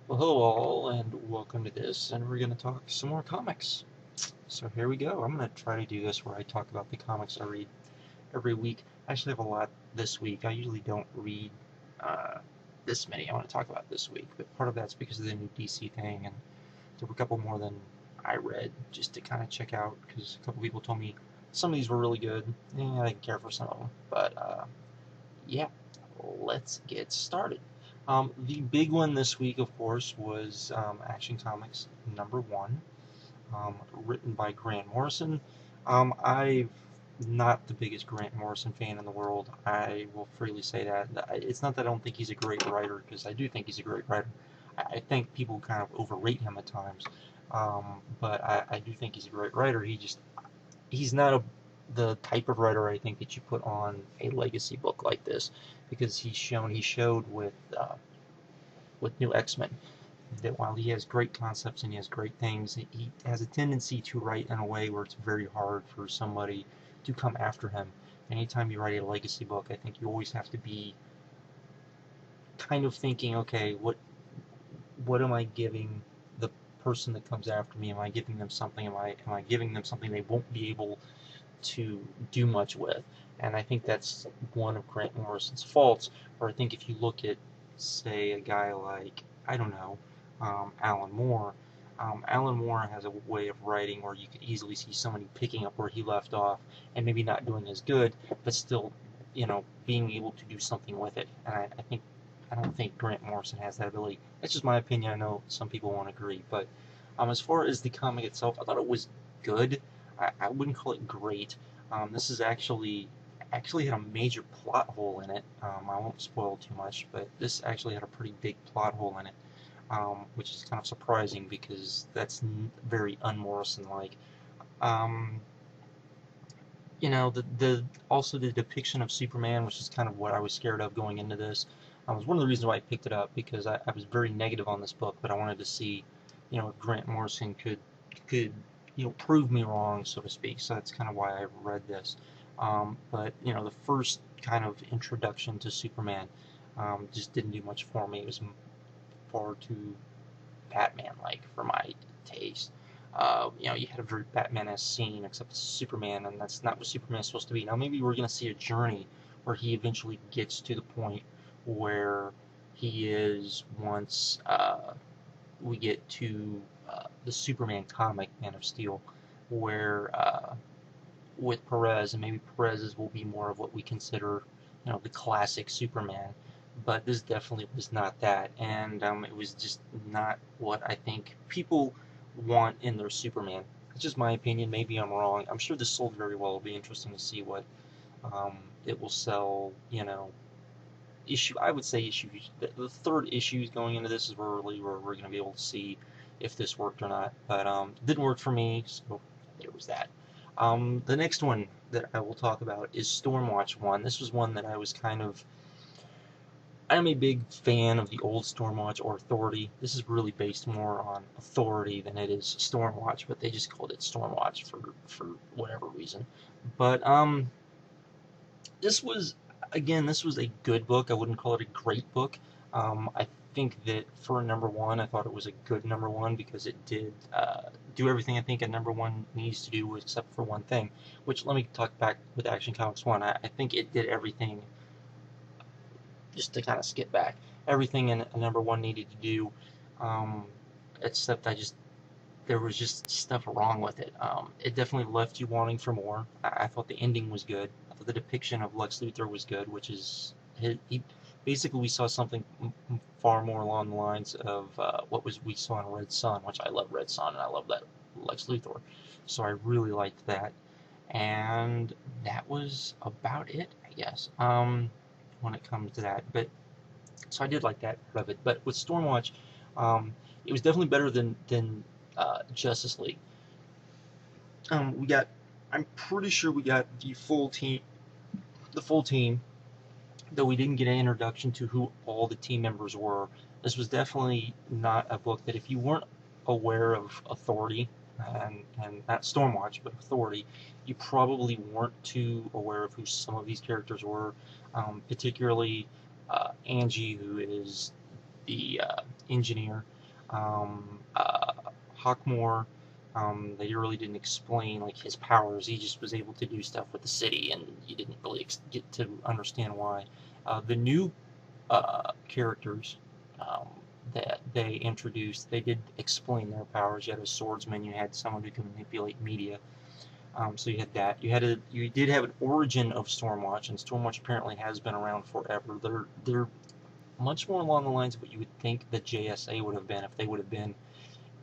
Well, hello all, and welcome to this, and we're going to talk some more comics. So here we go. I'm going to try to do this where I talk about the comics I read every week. I actually have a lot this week. I usually don't read uh, this many I want to talk about this week, but part of that's because of the new DC thing, and there were a couple more than I read just to kind of check out, because a couple people told me some of these were really good. I didn't care for some of them, but yeah, let's get started. The big one this week, of course, was Action Comics #1, written by Grant Morrison. I'm not the biggest Grant Morrison fan in the world. I will freely say that. It's not that I don't think he's a great writer, because I do think he's a great writer. I think people kind of overrate him at times, but I do think he's a great writer. He's not the type of writer I think that you put on a legacy book like this, because he showed with New X-Men that while he has great concepts and he has great things, he has a tendency to write in a way where it's very hard for somebody to come after him. Anytime you write a legacy book, I think you always have to be kind of thinking, okay, what am I giving the person that comes after me? Am I giving them something? Am I giving them something they won't be able to do much with? And I think that's one of Grant Morrison's faults. Or I think if you look at, say, a guy like, I don't know, Alan Moore. Alan Moore has a way of writing where you could easily see somebody picking up where he left off and maybe not doing as good, but still, being able to do something with it. And I don't think Grant Morrison has that ability. That's just my opinion. I know some people won't agree, but as far as the comic itself, I thought it was good. I wouldn't call it great. This is actually had a major plot hole in it. I won't spoil too much, but this actually had a pretty big plot hole in it, which is kind of surprising because that's very un-Morrison-like. Um, the also the depiction of Superman, which is kind of what I was scared of going into this. Was one of the reasons why I picked it up, because I was very negative on this book, but I wanted to see, if Grant Morrison could prove me wrong, so to speak. So that's kind of why I read this. But the first kind of introduction to Superman just didn't do much for me. It was far too Batman-like for my taste. You had a very Batman-esque scene, except it's Superman, and that's not what Superman is supposed to be. Now, maybe we're going to see a journey where he eventually gets to the point where he is once we get to the Superman comic, Man of Steel, where with Perez, and maybe Perez's will be more of what we consider, the classic Superman. But this definitely was not that, and it was just not what I think people want in their Superman. It's just my opinion. Maybe I'm wrong. I'm sure this sold very well. It'll be interesting to see what it will sell. I would say issues. The third issue going into this is really where we're going to be able to see if this worked or not. But it didn't work for me, so there was that. The next one that I will talk about is Stormwatch 1. This was one that I'm a big fan of the old Stormwatch or Authority. This is really based more on Authority than it is Stormwatch, but they just called it Stormwatch for whatever reason. But this was this was a good book. I wouldn't call it a great book. I think that for #1, I thought it was a good #1 because it did do everything I think a #1 needs to do, except for one thing. Which, let me talk back with Action Comics 1. I think it did everything, just to kind of skip back, everything in a #1 needed to do, um, except there was just stuff wrong with it. It definitely left you wanting for more. I thought the ending was good. I thought the depiction of Lex Luthor was good, which is basically we saw something far more along the lines of what was we saw in Red Son, which I love Red Son and I love that Lex Luthor, so I really liked that. And that was about it, I guess. When it comes to that, but so I did like that part of it. But with Stormwatch, it was definitely better than Justice League. We got, I'm pretty sure we got the full team, though we didn't get an introduction to who all the team members were. This was definitely not a book that if you weren't aware of Authority, and not Stormwatch, but Authority, you probably weren't too aware of who some of these characters were, particularly Angie, who is the engineer. Hawkmoor, they really didn't explain like his powers. He just was able to do stuff with the city, and you didn't really get to understand why. The new characters um, that they introduced, they did explain their powers. You had a swordsman, you had someone who can manipulate media. So you had that. You did have an origin of Stormwatch, and Stormwatch apparently has been around forever. They're much more along the lines of what you would think the JSA would have been if they would have been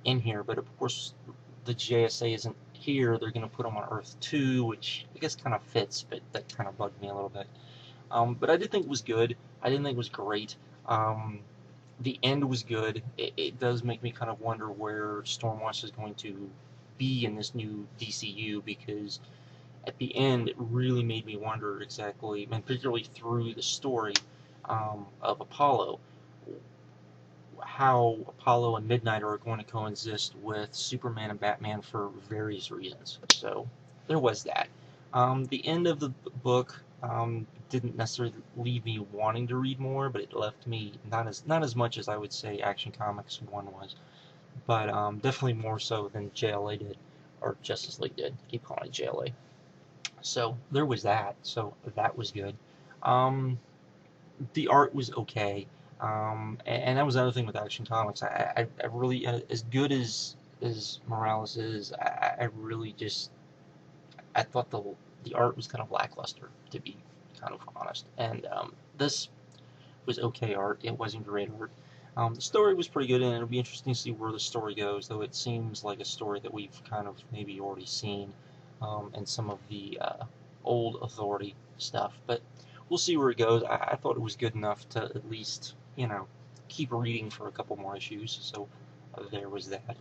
in here. But of course, the JSA isn't here. They're going to put them on Earth 2, which I guess kind of fits, but that kind of bugged me a little bit. But I did think it was good. I didn't think it was great. The end was good. It does make me kind of wonder where Stormwatch is going to be in this new DCU, because at the end it really made me wonder exactly, and particularly through the story of Apollo, how Apollo and Midnight are going to coexist with Superman and Batman for various reasons. So there was that. The end of the book didn't necessarily leave me wanting to read more, but it left me not as much as I would say Action Comics 1 was, but definitely more so than JLA did, or Justice League did. I keep calling it JLA. So there was that. So that was good. Um, the art was okay. And that was another thing with Action Comics. I really, as good as Morales is, I really just, I thought the art was kind of lackluster, to be kind of honest. And this was okay art. It wasn't great art. The story was pretty good, and it'll be interesting to see where the story goes, though it seems like a story that we've kind of maybe already seen in some of the old Authority stuff. But we'll see where it goes. I thought it was good enough to at least, keep reading for a couple more issues, so there was that.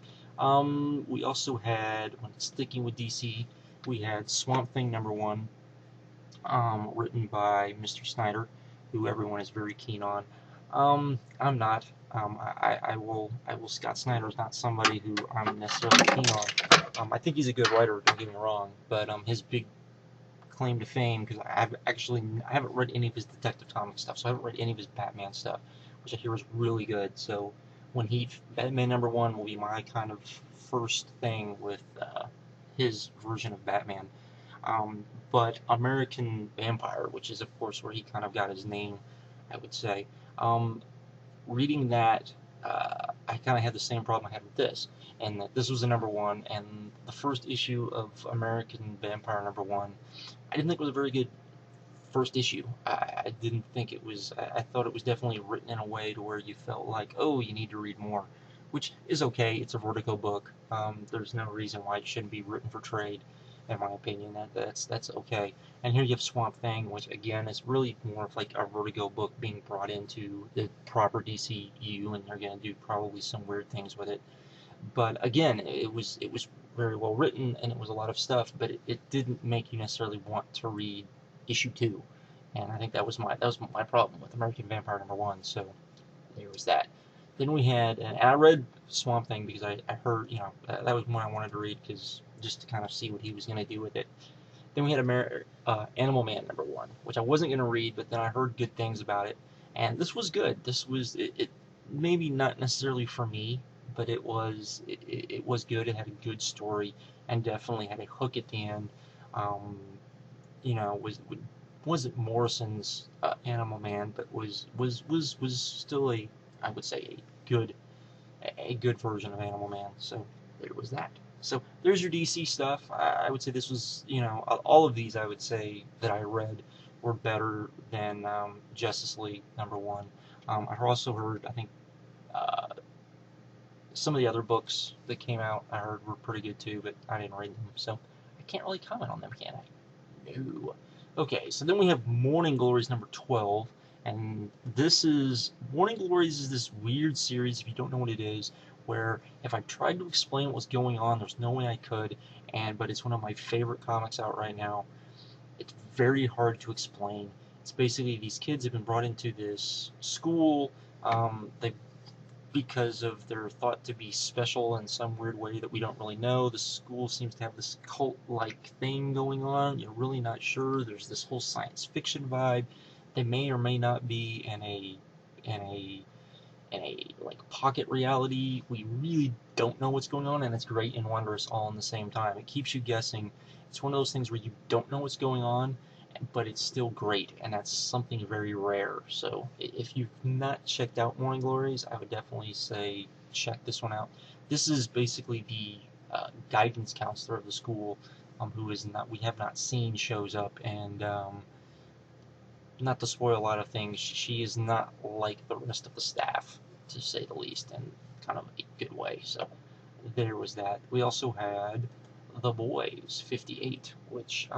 We also had, when sticking with DC, we had Swamp Thing #1, written by Mr. Snyder, who everyone is very keen on. I'm not. I will. Scott Snyder is not somebody who I'm necessarily keen on. I think he's a good writer. Don't get me wrong, but his big claim to fame, because I haven't read any of his Detective Comics stuff, so I haven't read any of his Batman stuff, which I hear is really good. So when Batman #1 will be my kind of first thing with his version of Batman. But American Vampire, which is of course where he kind of got his name, I would say. Um, Reading that, I kind of had the same problem I had with this, and that this was a #1, and the first issue of American Vampire #1, I didn't think it was a very good first issue. I didn't think it was. I thought it was definitely written in a way to where you felt like, oh, you need to read more, which is okay. It's a Vertigo book. There's no reason why it shouldn't be written for trade, in my opinion. That's okay. And here you have Swamp Thing, which again is really more of like a Vertigo book being brought into the proper DCU, and they're going to do probably some weird things with it. But again, it was very well written, and it was a lot of stuff, but it didn't make you necessarily want to read issue 2, and I think that was my problem with American Vampire #1. So there was that. Then we had, and I read Swamp Thing because I heard, that was one I wanted to read, because just to kind of see what he was going to do with it. Then we had Animal Man #1, which I wasn't going to read, but then I heard good things about it, and this was good. This was it maybe not necessarily for me, but it was good. It had a good story, and definitely had a hook at the end. Um, wasn't Morrison's Animal Man, but was still I would say a good version of Animal Man. So there was that. So there's your DC stuff. I would say this was, all of these I would say that I read were better than Justice League #1. I also heard, I think, uh, some of the other books that came out I heard were pretty good too, but I didn't read them, so I can't really comment on them, can I? No. Okay, so then we have Morning Glories #12, and Morning Glories is this weird series, if you don't know what it is, where if I tried to explain what was going on, there's no way I could, but it's one of my favorite comics out right now. It's very hard to explain. It's basically these kids have been brought into this school. They Because of they're thought to be special in some weird way that we don't really know. The school seems to have this cult-like thing going on. You're really not sure. There's this whole science fiction vibe. They may or may not be in in a like pocket reality. We really don't know what's going on, and it's great and wondrous all in the same time. It keeps you guessing. It's one of those things where you don't know what's going on, but it's still great, and that's something very rare. So if you've not checked out Morning Glories, I would definitely say check this one out. This is basically the guidance counselor of the school, who is not we have not seen, shows up, and not to spoil a lot of things, she is not like the rest of the staff, to say the least, in kind of a good way. So there was that. We also had The Boys 58, which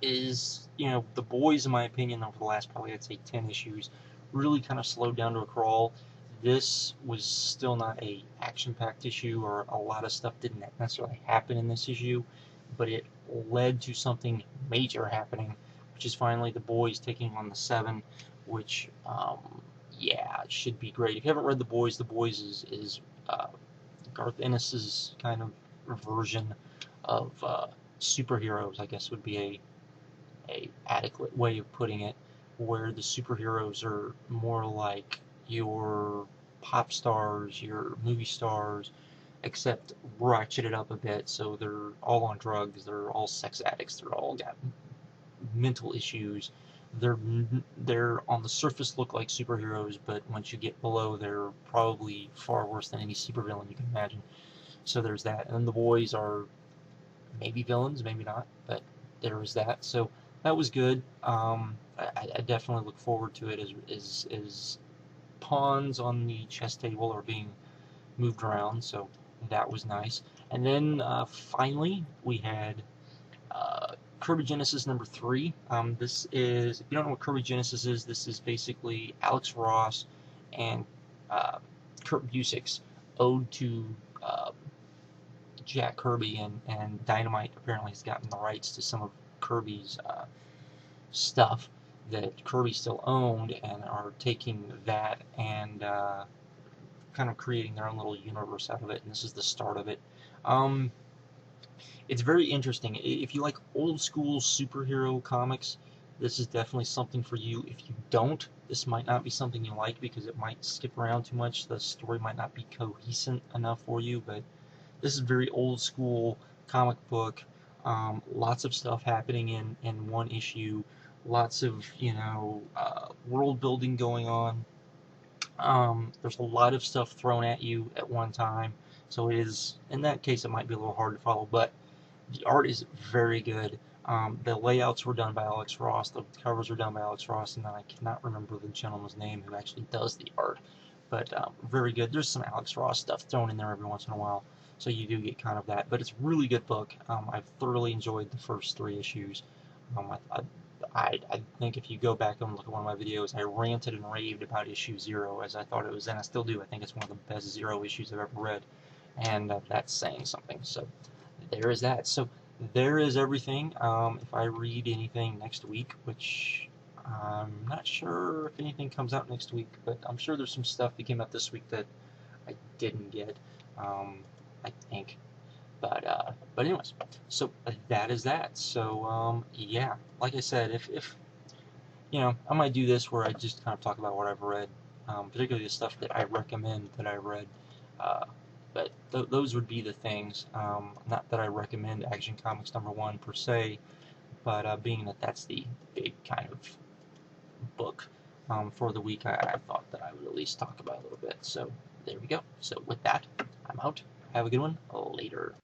is, The Boys, in my opinion, over the last probably, I'd say, 10 issues, really kind of slowed down to a crawl. This was still not a action-packed issue, or a lot of stuff didn't necessarily happen in this issue, but it led to something major happening, which is finally the Boys taking on the Seven, which, yeah, it should be great. If you haven't read The Boys is Garth Ennis's kind of version of superheroes, I guess would be a adequate way of putting it, where the superheroes are more like your pop stars, your movie stars, except ratcheted up a bit. So they're all on drugs, they're all sex addicts, they're all got mental issues. They're on the surface look like superheroes, but once you get below, they're probably far worse than any supervillain you can imagine. So there's that. And then the boys are maybe villains, maybe not, but there was that. So that was good. I definitely look forward to it as pawns on the chess table are being moved around, so that was nice. And then finally we had Kirby Genesis number 3. This is, if you don't know what Kirby Genesis is, this is basically Alex Ross and Kurt Busiek's ode to Jack Kirby, and Dynamite apparently has gotten the rights to some of Kirby's stuff that Kirby still owned, and are taking that and kind of creating their own little universe out of it, and this is the start of it. It's very interesting. If you like old school superhero comics, this is definitely something for you. If you don't, this might not be something you like, because it might skip around too much. The story might not be cohesive enough for you, but this is very old school comic book. Lots of stuff happening in one issue. Lots of, world building going on. There's a lot of stuff thrown at you at one time. So it is, in that case, it might be a little hard to follow, but the art is very good. The layouts were done by Alex Ross. The covers were done by Alex Ross, and then I cannot remember the gentleman's name who actually does the art. But very good. There's some Alex Ross stuff thrown in there every once in a while, so you do get kind of that. But it's a really good book. I've thoroughly enjoyed the first 3 issues. I think if you go back and look at one of my videos, I ranted and raved about issue 0, as I thought it was, and I still do. I think it's one of the best 0 issues I've ever read, and that's saying something. So there is that. So there is everything. If I read anything next week, which I'm not sure if anything comes out next week, but I'm sure there's some stuff that came out this week that I didn't get, I think. But anyways, so that is that. So yeah, like I said, if I might do this where I just kind of talk about what I've read, particularly the stuff that I recommend that I read. Uh, but those would be the things. Not that I recommend Action Comics #1 per se, but being that that's the big kind of book for the week, I thought that I would at least talk about a little bit. So there we go. So with that, I'm out. Have a good one. Later.